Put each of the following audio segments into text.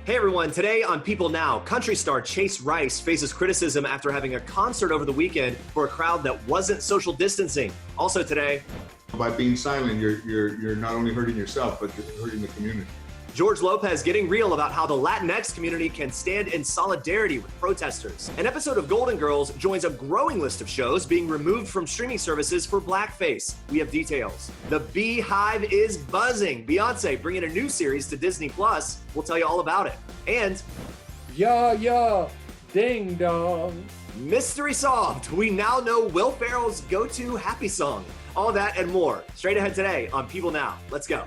Hey everyone, today on People Now, country star Chase Rice faces criticism after having a concert over the weekend for a crowd that wasn't social distancing. Also today, by being silent, you're not only hurting yourself, but you're hurting the community. George Lopez getting real about how the Latinx community can stand in solidarity with protesters. An episode of Golden Girls joins a growing list of shows being removed from streaming services for Blackface. We have details. The Beehive is buzzing. Beyoncé bringing a new series to Disney+. We'll tell you all about it. And yeah, ding dong. mystery solved. We now know Will Ferrell's go-to happy song. All that and more. Straight ahead today on People Now. Let's go.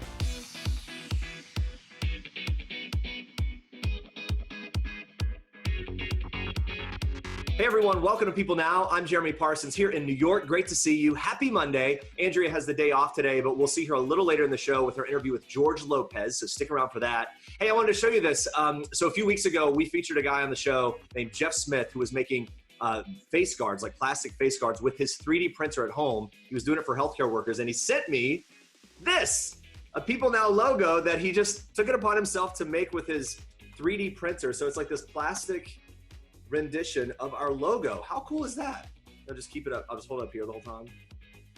Hey everyone, welcome to People Now. I'm Jeremy Parsons here in New York. Great to see you. Happy Monday. Andrea has the day off today, but we'll see her a little later in the show with her interview with George Lopez, so stick around for that. Hey, I wanted to show you this. So a few weeks ago, we featured a guy on the show named Jeff Smith who was making face guards, like plastic face guards, with his 3D printer at home. He was doing it for healthcare workers, and he sent me this, a People Now logo that he just took it upon himself to make with his 3D printer. So it's like this plastic rendition of our logo. How cool is that? I'll just keep it up. I'll just hold it up here the whole time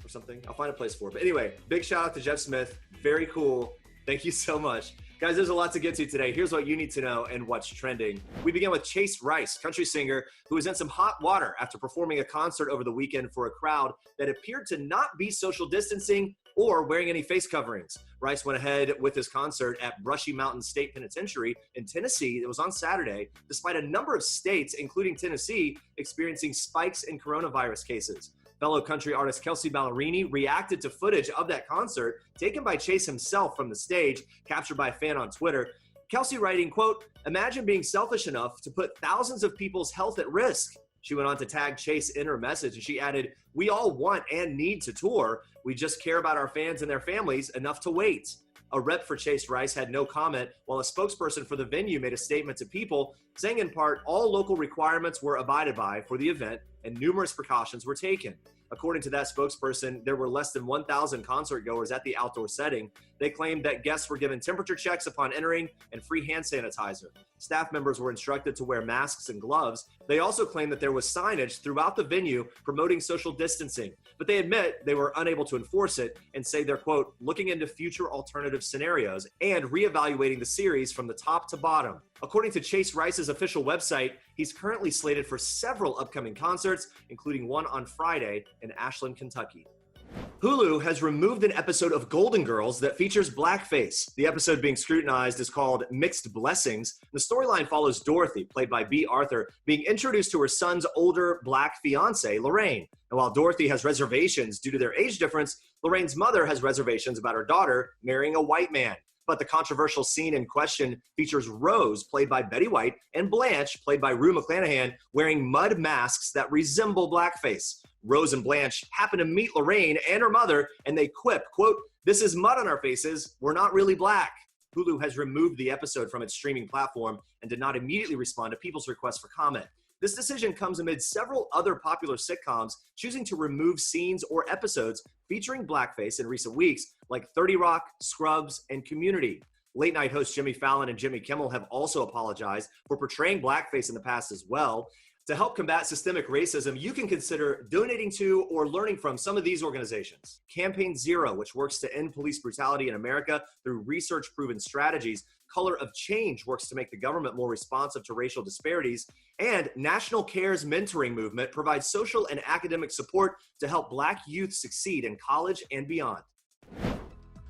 or something. I'll find a place for it. But anyway, big shout out to Jeff Smith. Very cool. Thank you so much. Guys, there's a lot to get to today. Here's what you need to know and what's trending. We begin with Chase Rice, country singer who was in some hot water after performing a concert over the weekend for a crowd that appeared to not be social distancing or wearing any face coverings. Rice went ahead with his concert at Brushy Mountain State Penitentiary in Tennessee. It was on Saturday, despite a number of states, including Tennessee, experiencing spikes in coronavirus cases. Fellow country artist Kelsey Ballerini reacted to footage of that concert taken by Chase himself from the stage, captured by a fan on Twitter. Kelsey writing, quote, "Imagine being selfish enough to put thousands of people's health at risk." She went on to tag Chase in her message, and she added, "We all want and need to tour. We just care about our fans and their families enough to wait." A rep for Chase Rice had no comment, while a spokesperson for the venue made a statement to People, saying in part, all local requirements were abided by for the event and numerous precautions were taken. According to that spokesperson, there were less than 1,000 concert goers at the outdoor setting. They claimed that guests were given temperature checks upon entering and free hand sanitizer. Staff members were instructed to wear masks and gloves. They also claimed that there was signage throughout the venue promoting social distancing, but they admit they were unable to enforce it and say they're, quote, looking into future alternative scenarios and reevaluating the series from the top to bottom. According to Chase Rice's official website, he's currently slated for several upcoming concerts, including one on Friday in Ashland, Kentucky. Hulu has removed an episode of Golden Girls that features Blackface. The episode being scrutinized is called Mixed Blessings. The storyline follows Dorothy, played by B. Arthur, being introduced to her son's older black fiancée, Lorraine. And while Dorothy has reservations due to their age difference, Lorraine's mother has reservations about her daughter marrying a white man. But the controversial scene in question features Rose, played by Betty White, and Blanche, played by Rue McClanahan, wearing mud masks that resemble blackface. Rose and Blanche happen to meet Lorraine and her mother, and they quip, quote, "This is mud on our faces. We're not really black." Hulu has removed the episode from its streaming platform and did not immediately respond to People's request for comment. This decision comes amid several other popular sitcoms choosing to remove scenes or episodes featuring blackface in recent weeks, like 30 Rock, Scrubs, and Community. Late night hosts Jimmy Fallon and Jimmy Kimmel have also apologized for portraying blackface in the past as well. To help combat systemic racism, you can consider donating to or learning from some of these organizations. Campaign Zero, which works to end police brutality in America through research-proven strategies. Color of Change works to make the government more responsive to racial disparities. And National Care's mentoring movement provides social and academic support to help Black youth succeed in college and beyond.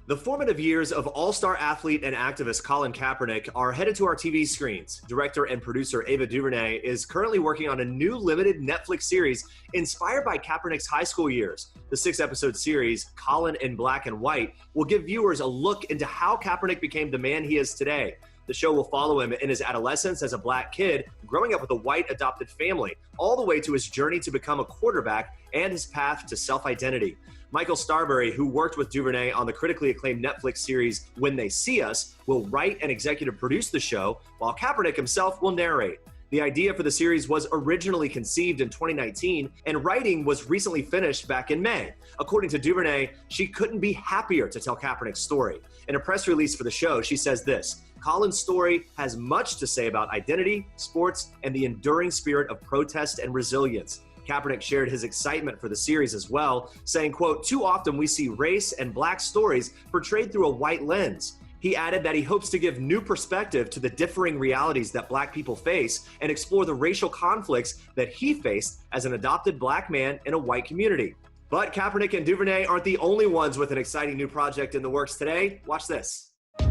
The formative years of all-star athlete and activist Colin Kaepernick are headed to our TV screens. Director and producer Ava DuVernay is currently working on a new limited Netflix series inspired by Kaepernick's high school years. The 6-episode series, Colin in Black and White, will give viewers a look into how Kaepernick became the man he is today. The show will follow him in his adolescence as a black kid, growing up with a white adopted family, all the way to his journey to become a quarterback and his path to self-identity. Michael Starbury, who worked with DuVernay on the critically acclaimed Netflix series When They See Us, will write and executive produce the show, while Kaepernick himself will narrate. The idea for the series was originally conceived in 2019, and writing was recently finished back in May. According to DuVernay, she couldn't be happier to tell Kaepernick's story. In a press release for the show, she says this: Colin's story has much to say about identity, sports, and the enduring spirit of protest and resilience. Kaepernick shared his excitement for the series as well, saying, quote, "Too often we see race and black stories portrayed through a white lens." He added that he hopes to give new perspective to the differing realities that black people face and explore the racial conflicts that he faced as an adopted black man in a white community. But Kaepernick and DuVernay aren't the only ones with an exciting new project in the works today. Watch this. Who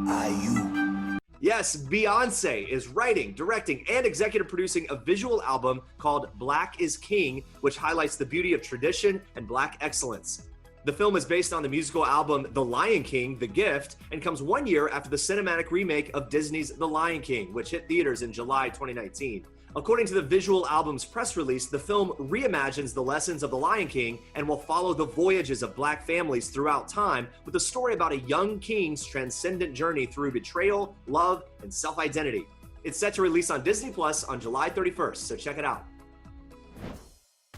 are you? Yes, Beyoncé is writing, directing, and executive producing a visual album called Black is King, which highlights the beauty of tradition and black excellence. The film is based on the musical album The Lion King, The Gift, and comes 1 year after the cinematic remake of Disney's The Lion King, which hit theaters in July 2019. According to the visual album's press release, the film reimagines the lessons of The Lion King and will follow the voyages of black families throughout time with a story about a young king's transcendent journey through betrayal, love, and self-identity. It's set to release on Disney Plus on July 31st, so check it out.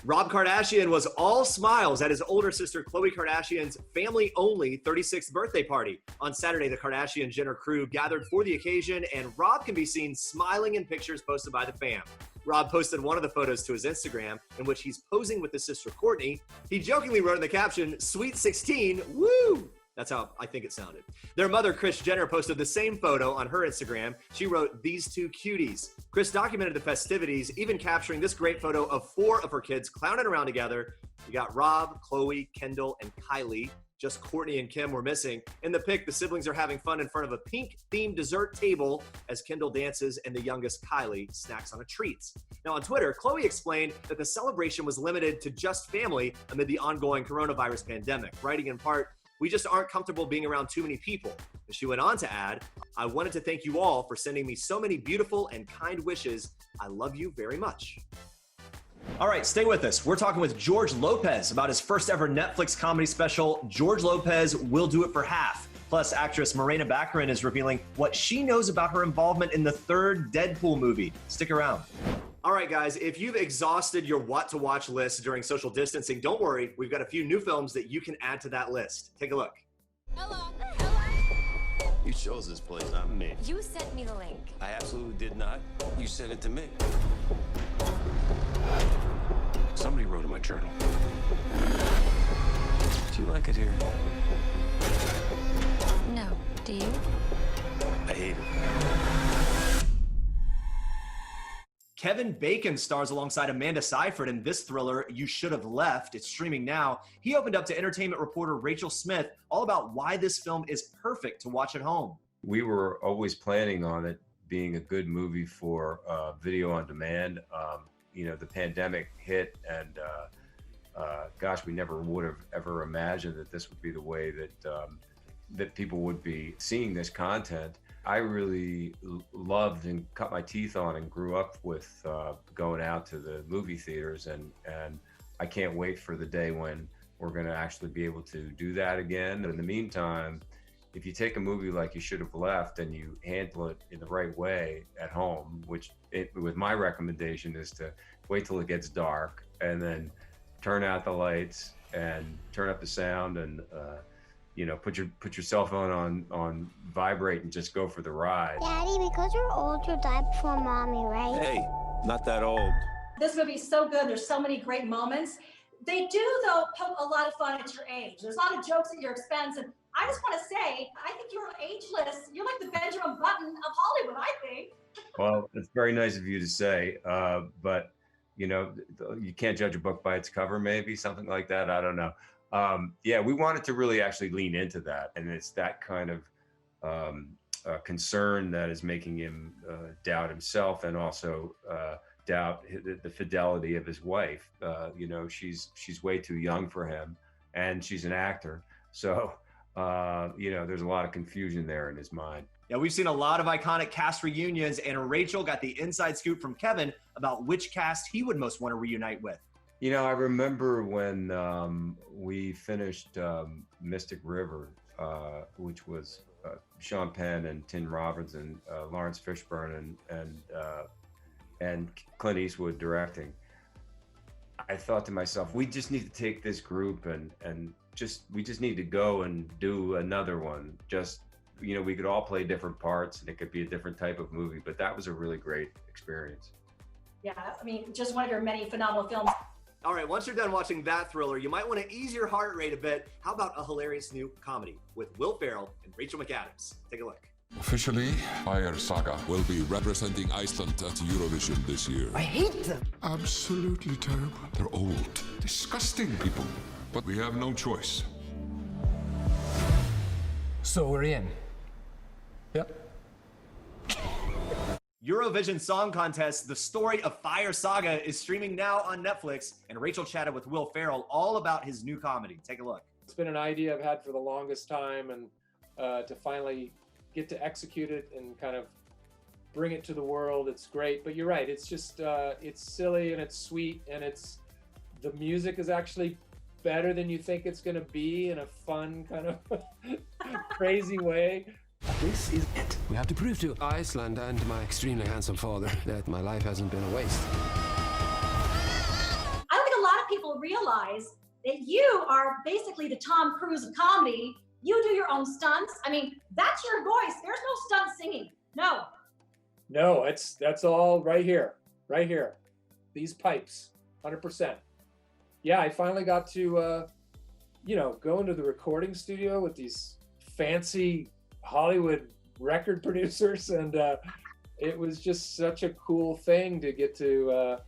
Rob Kardashian was all smiles at his older sister Khloe Kardashian's family-only 36th birthday party. On Saturday, the Kardashian-Jenner crew gathered for the occasion, and Rob can be seen smiling in pictures posted by the fam. Rob posted one of the photos to his Instagram, in which he's posing with his sister Kourtney. He jokingly wrote in the caption, "Sweet 16, woo!" That's how I think it sounded. Their mother, Kris Jenner, posted the same photo on her Instagram. She wrote, "These two cuties." Kris documented the festivities, even capturing this great photo of 4 of her kids clowning around together. You got Rob, Khloe, Kendall, and Kylie. Just Kourtney and Kim were missing. In the pic, the siblings are having fun in front of a pink-themed dessert table as Kendall dances and the youngest, Kylie, snacks on a treat. Now on Twitter, Khloe explained that the celebration was limited to just family amid the ongoing coronavirus pandemic, writing in part, "We just aren't comfortable being around too many people." And she went on to add, "I wanted to thank you all for sending me so many beautiful and kind wishes. I love you very much." All right, stay with us. We're talking with George Lopez about his first ever Netflix comedy special, George Lopez Will Do It for Half. Plus, actress Morena Baccarin is revealing what she knows about her involvement in the 3rd Deadpool movie. Stick around. All right, guys, if you've exhausted your what to watch list during social distancing, don't worry. We've got a few new films that you can add to that list. Take a look. Hello. You chose this place, not me. You sent me the link. I absolutely did not. You sent it to me. Somebody wrote in my journal. Do you like it here? No. Do you? I hate it. Kevin Bacon stars alongside Amanda Seyfried in this thriller, You Should Have Left. It's streaming now. He opened up to entertainment reporter Rachel Smith all about why this film is perfect to watch at home. We were always planning on it being a good movie for video on demand. The pandemic hit, and gosh, we never would have ever imagined that this would be the way that people would be seeing this content. I really loved and cut my teeth on and grew up with going out to the movie theaters, and I can't wait for the day when we're going to actually be able to do that again. In the meantime, if you take a movie like You Should Have Left and you handle it in the right way at home, which with my recommendation is to wait till it gets dark and then turn out the lights and turn up the sound and put your cell phone on vibrate and just go for the ride. Daddy, because you're old, you'll die before mommy, right? Hey, not that old. This movie is so good. There's so many great moments. They do, though, poke a lot of fun at your age. There's a lot of jokes at your expense. And I just want to say, I think you're ageless. You're like the Benjamin Button of Hollywood, I think. Well, it's very nice of you to say, but you can't judge a book by its cover, maybe something like that. I don't know. We wanted to really actually lean into that, and it's that kind of concern that is making him doubt himself and also doubt the fidelity of his wife. She's way too young for him, and she's an actor, so there's a lot of confusion there in his mind. Yeah, we've seen a lot of iconic cast reunions, and Rachel got the inside scoop from Kevin about which cast he would most want to reunite with. I remember when we finished Mystic River, which was Sean Penn and Tim Robbins and Lawrence Fishburne and Clint Eastwood directing. I thought to myself, we just need to take this group and we just need to go and do another one. Just, you know, we could all play different parts and it could be a different type of movie, but that was a really great experience. Yeah, I mean, just one of your many phenomenal films. All right, once you're done watching that thriller, you might want to ease your heart rate a bit. How about a hilarious new comedy with Will Ferrell and Rachel McAdams? Take a look. Officially, Fire Saga will be representing Iceland at Eurovision this year. I hate them. Absolutely terrible. They're old, disgusting people. But we have no choice. So we're in. Yep. Eurovision Song Contest, the story of Fire Saga, is streaming now on Netflix, and Rachel chatted with Will Ferrell all about his new comedy. Take a look. It's been an idea I've had for the longest time, and to finally get to execute it and kind of bring it to the world, it's great. But you're right, it's just, it's silly and it's sweet, and the music is actually better than you think it's gonna be in a fun kind of crazy way. This is it. We have to prove to Iceland and my extremely handsome father that my life hasn't been a waste. I don't think a lot of people realize that you are basically the Tom Cruise of comedy. You do your own stunts. I mean, that's your voice. There's no stunt singing. No. No, that's all right here. These pipes, 100%. Yeah, I finally got to, you know, go into the recording studio with these fancy Hollywood record producers, and it was just such a cool thing to get to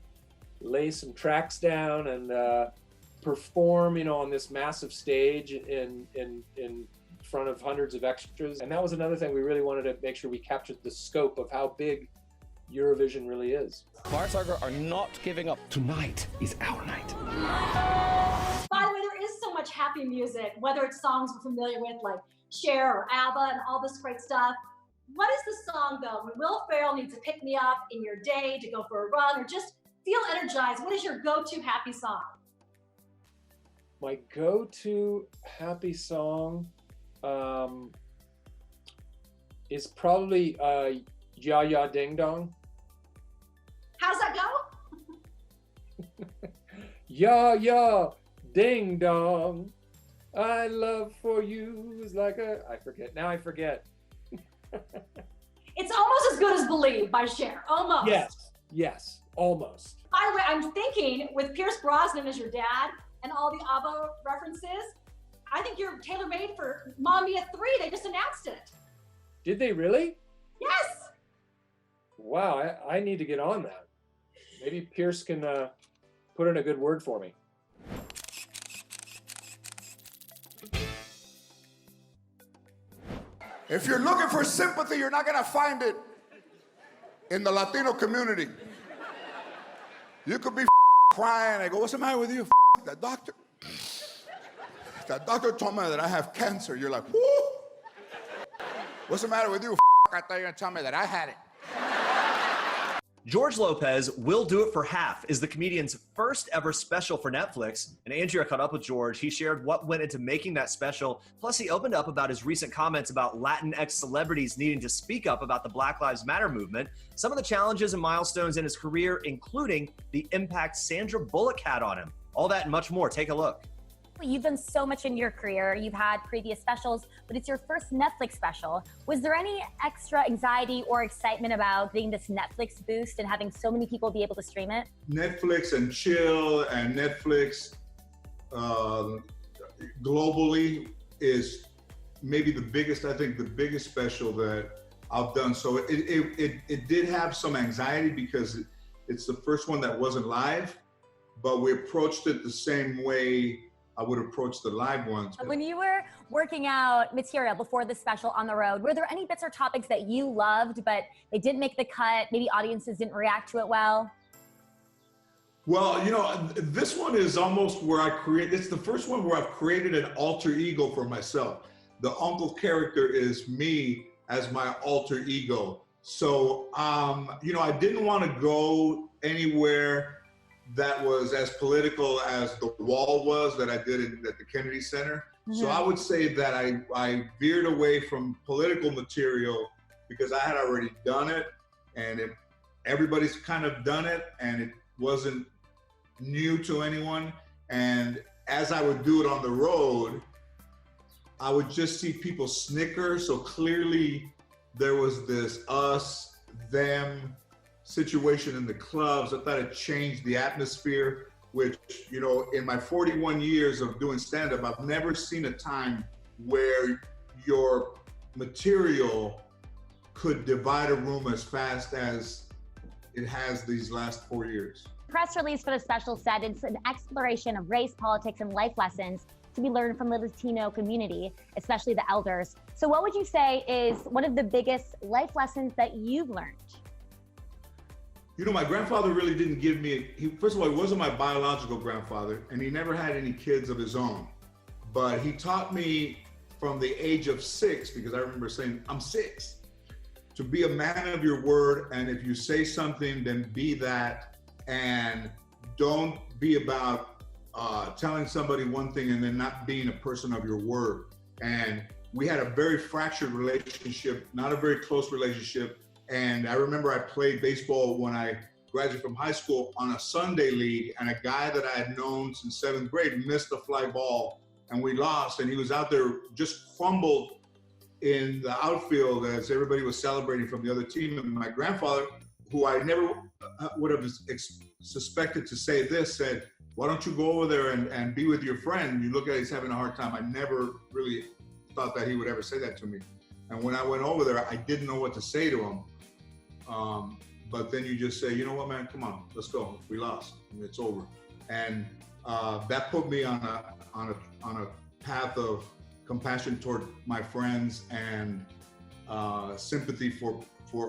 lay some tracks down and perform, you know, on this massive stage in front of hundreds of extras. And that was another thing we really wanted to make sure we captured the scope of how big Eurovision really is. Fire Saga are not giving up. Tonight is our night. By the way, there is so much happy music, whether it's songs we're familiar with like Cher or ABBA and all this great stuff. What is the song though, when Will Ferrell needs to pick me up in your day to go for a run or just feel energized? What is your go-to happy song? My go-to happy song is probably Ya Ya Ding Dong. How's that go? Ya Ya Ding Dong. I love for you is like I forget. It's almost as good as Believe by Cher. Almost. Yes, almost. By the way, I'm thinking with Pierce Brosnan as your dad and all the ABBA references, I think you're tailor-made for Mamma Mia 3. They just announced it. Did they really? Yes. Wow, I need to get on that. Maybe Pierce can put in a good word for me. If you're looking for sympathy, you're not gonna find it in the Latino community. You could be crying. I go, what's the matter with you? That doctor. That doctor told me that I have cancer. You're like, whoo! What's the matter with you? I thought you were gonna tell me that I had it. George Lopez, Will Do It for Half, is the comedian's first ever special for Netflix. And Andrea caught up with George. He shared what went into making that special. Plus, he opened up about his recent comments about Latinx celebrities needing to speak up about the Black Lives Matter movement, some of the challenges and milestones in his career, including the impact Sandra Bullock had on him. All that and much more. Take a look. You've done so much in your career. You've had previous specials, but it's your first Netflix special. Was there any extra anxiety or excitement about getting this Netflix boost and having so many people be able to stream it? Netflix and chill and Netflix globally is maybe the biggest, I think the biggest special that I've done. So it did have some anxiety because it's the first one that wasn't live, but we approached it the same way I would approach the live ones. When you were working out material before the special on the road, were there any bits or topics that you loved, but they didn't make the cut? Maybe audiences didn't react to it well? Well, you know, this one is almost where it's the first one where I've created an alter ego for myself. The uncle character is me as my alter ego. So, you know, I didn't want to go anywhere that was as political as the wall was that I did at the Kennedy Center. So I would say that I veered away from political material because I had already done it, and everybody's kind of done it, and it wasn't new to anyone. And as I would do it on the road, I would just see people snicker. So clearly there was this us, them situation in the clubs. I thought it changed the atmosphere, which, you know, in my 41 years of doing stand-up, I've never seen a time where your material could divide a room as fast as it has these last 4 years. Press release for the special said it's an exploration of race, politics, and life lessons to be learned from the Latino community, especially the elders. So what would you say is one of the biggest life lessons that you've learned? You know, my grandfather really didn't give me, first of all, he wasn't my biological grandfather, and he never had any kids of his own. But he taught me from the age of 6, because I remember saying, I'm 6, to be a man of your word. And if you say something, then be that. And don't be about telling somebody one thing and then not being a person of your word. And we had a very fractured relationship, not a very close relationship. And I remember I played baseball when I graduated from high school on a Sunday league, and a guy that I had known since 7th grade missed a fly ball, and we lost, and he was out there just crumbled in the outfield as everybody was celebrating from the other team. And my grandfather, who I never would have suspected to say this, said, why don't you go over there and be with your friend? You look at it, he's having a hard time. I never really thought that he would ever say that to me. And when I went over there, I didn't know what to say to him. But then you just say, you know what, man, come on, let's go. We lost, it's over. And that put me on a path of compassion toward my friends and sympathy for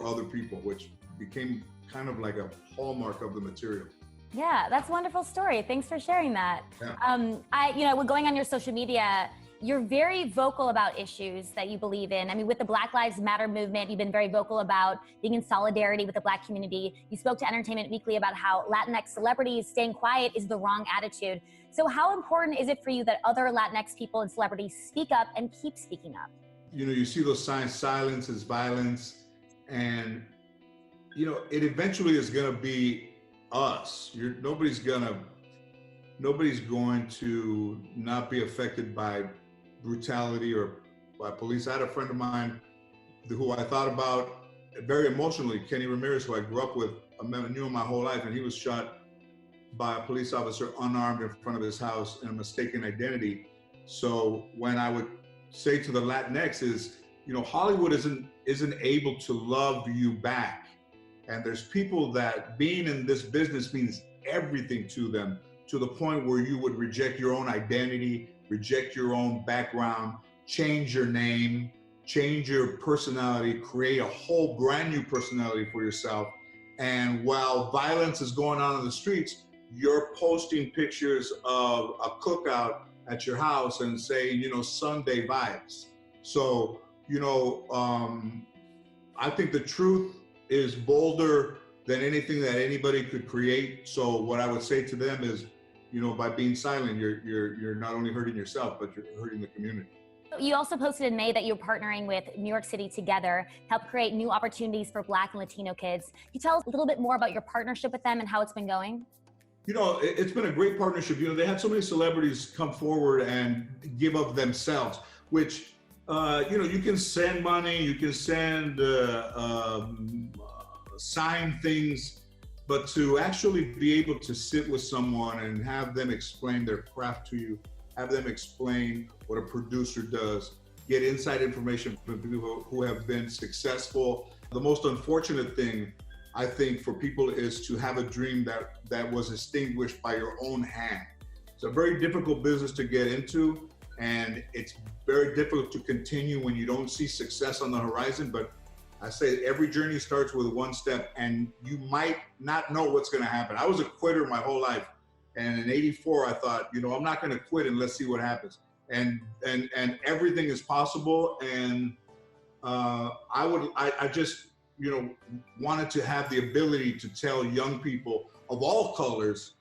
other people, which became kind of like a hallmark of the material. Yeah, that's a wonderful story. Thanks for sharing that. Yeah. Going on your social media, you're very vocal about issues that you believe in. I mean, with the Black Lives Matter movement, you've been very vocal about being in solidarity with the Black community. You spoke to Entertainment Weekly about how Latinx celebrities staying quiet is the wrong attitude. So how important is it for you that other Latinx people and celebrities speak up and keep speaking up? You know, you see those signs, silence is violence. And, you know, it eventually is gonna be us. Nobody's going to not be affected by brutality or by police. I had a friend of mine who I thought about very emotionally, Kenny Ramirez, who I grew up with, I knew him my whole life, and he was shot by a police officer unarmed in front of his house in a mistaken identity. So when I would say to the Latinx is, you know, Hollywood isn't able to love you back. And there's people that being in this business means everything to them, to the point where you would reject your own identity, reject your own background, change your name, change your personality, create a whole brand new personality for yourself. And while violence is going on in the streets, you're posting pictures of a cookout at your house and saying, you know, Sunday vibes. So, you know, I think the truth is bolder than anything that anybody could create. So what I would say to them is, you know, by being silent, you're not only hurting yourself, but you're hurting the community. You also posted in May that you're partnering with New York City Together to help create new opportunities for Black and Latino kids. Can you tell us a little bit more about your partnership with them and how it's been going? You know, it's been a great partnership. You know, they had so many celebrities come forward and give of themselves, which, you know, you can send money, you can send sign things, but to actually be able to sit with someone and have them explain their craft to you, have them explain what a producer does, get inside information from people who have been successful. The most unfortunate thing, I think, for people is to have a dream that was extinguished by your own hand. It's a very difficult business to get into, and it's very difficult to continue when you don't see success on the horizon. But I say every journey starts with one step, and you might not know what's going to happen. I was a quitter my whole life, and in '84 I thought, you know, I'm not going to quit and let's see what happens. And everything is possible. And I just, you know, wanted to have the ability to tell young people of all colors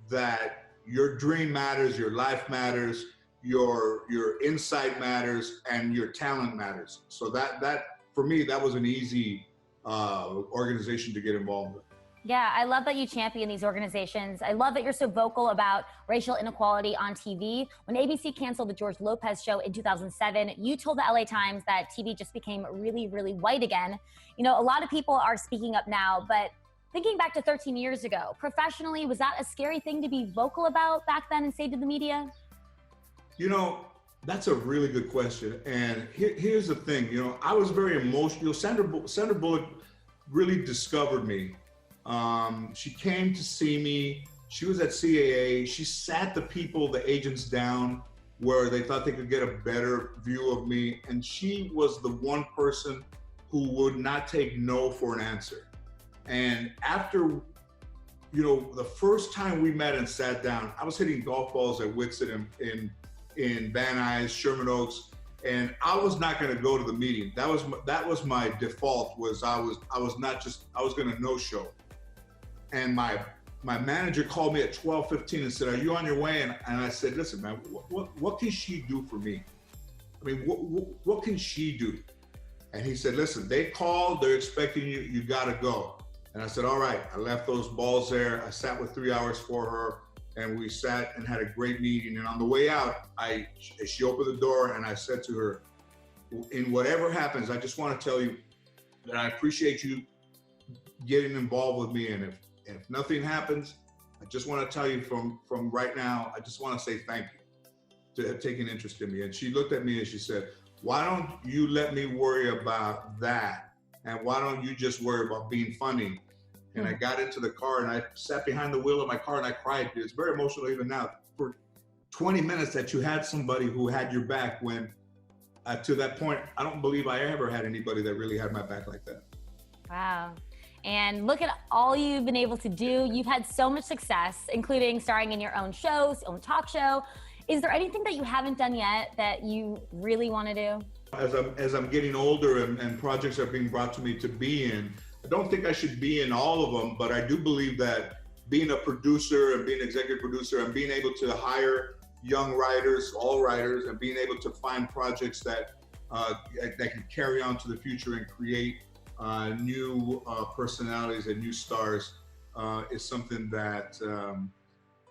that your dream matters, your life matters, your insight matters and your talent matters. So that for me, that was an easy organization to get involved with. Yeah, I love that you champion these organizations. I love that you're so vocal about racial inequality on TV. When ABC canceled the George Lopez show in 2007, you told the LA Times that TV just became really, really white again. You know, a lot of people are speaking up now, but thinking back to 13 years ago, professionally, was that a scary thing to be vocal about back then and say to the media? You know, that's a really good question. And here's the thing, you know, I was very emotional. Sandra Bullock really discovered me. She came to see me. She was at CAA. She sat the agents down where they thought they could get a better view of me. And she was the one person who would not take no for an answer. And after, you know, the first time we met and sat down, I was hitting golf balls at Whitsett in Van Nuys, Sherman Oaks, and I was not going to go to the meeting. That was my default. Was I was going to no-show. And my manager called me at 12:15 and said, "Are you on your way?" And I said, "Listen, man, what can she do for me? I mean, what can she do?" And he said, "Listen, they called. They're expecting you. You got to go." And I said, "All right." I left those balls there. I sat with 3 hours for her, and we sat and had a great meeting. And on the way out, she opened the door, and I said to her, "In whatever happens, I just want to tell you that I appreciate you getting involved with me. And if nothing happens, I just want to tell you from right now, I just want to say thank you to have taken interest in me." And she looked at me and she said, "Why don't you let me worry about that? And why don't you just worry about being funny?" And I got into the car and I sat behind the wheel of my car and I cried. It's very emotional even now. For 20 minutes that you had somebody who had your back, when to that point, I don't believe I ever had anybody that really had my back like that. Wow. And look at all you've been able to do. You've had so much success, including starring in your own shows, own talk show. Is there anything that you haven't done yet that you really want to do? As I'm getting older and projects are being brought to me to be in, I don't think I should be in all of them, but I do believe that being a producer and being an executive producer and being able to hire young writers, all writers, and being able to find projects that can carry on to the future and create new personalities and new stars is something that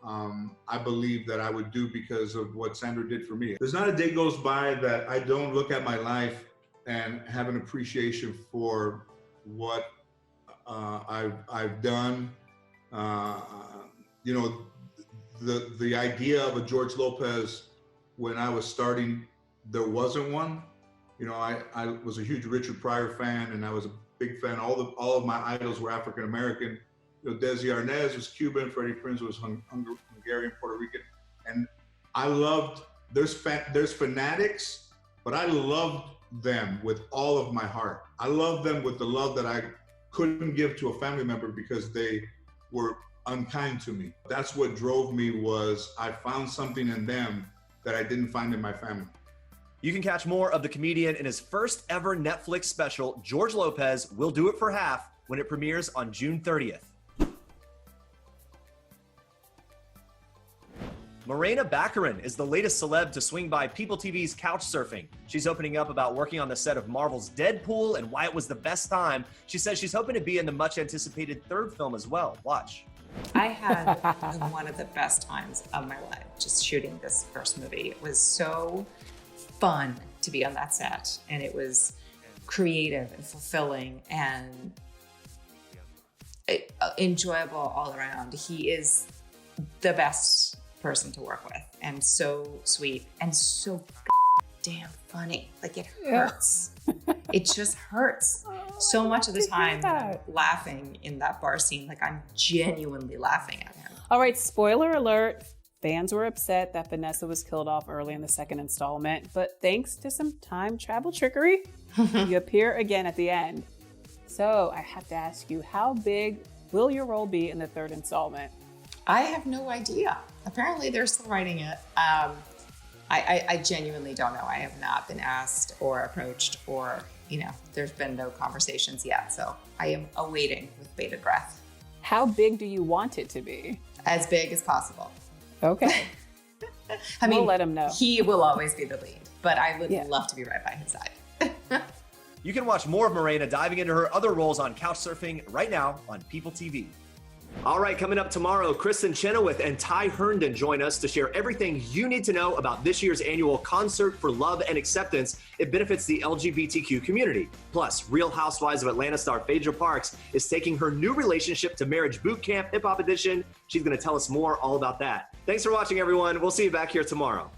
I believe that I would do because of what Sandra did for me. There's not a day goes by that I don't look at my life and have an appreciation for what I've done. You know, the idea of a George Lopez when I was starting, there wasn't one. You know, I was a huge Richard Pryor fan, and I was a big fan. All of my idols were African American. You know, Desi Arnaz was Cuban, Freddie Prinze was Hungarian, Puerto Rican, and I loved. There's fanatics, but I loved them with all of my heart. I loved them with the love that I couldn't give to a family member because they were unkind to me. That's what drove me. Was I found something in them that I didn't find in my family. You can catch more of the comedian in his first ever Netflix special, George Lopez Will Do It for Half, when it premieres on June 30th. Morena Baccarin is the latest celeb to swing by PeopleTV's couch surfing. She's opening up about working on the set of Marvel's Deadpool and why it was the best time. She says she's hoping to be in the much anticipated third film as well. Watch. I had one of the best times of my life just shooting this first movie. It was so fun to be on that set, and it was creative and fulfilling and enjoyable all around. He is the best person to work with, and so sweet and so damn funny. Like, it hurts. It just hurts. So much of the time I'm laughing in that bar scene, like I'm genuinely laughing at him. All right, spoiler alert. Fans were upset that Vanessa was killed off early in the second installment, but thanks to some time travel trickery, you appear again at the end. So I have to ask you, how big will your role be in the third installment? I have no idea. Apparently they're still writing it. I genuinely don't know. I have not been asked or approached, or, you know, there's been no conversations yet. So I am awaiting with bated breath. How big do you want it to be? As big as possible. Okay. I mean, we'll let him know. He will always be the lead, but I would love to be right by his side. You can watch more of Morena diving into her other roles on Couchsurfing right now on PeopleTV. All right, coming up tomorrow, Kristen Chenoweth and Ty Herndon join us to share everything you need to know about this year's annual Concert for Love and Acceptance. It benefits the LGBTQ community. Plus, Real Housewives of Atlanta star Phaedra Parks is taking her new relationship to marriage boot camp, hip hop edition. She's going to tell us more all about that. Thanks for watching, everyone. We'll see you back here tomorrow.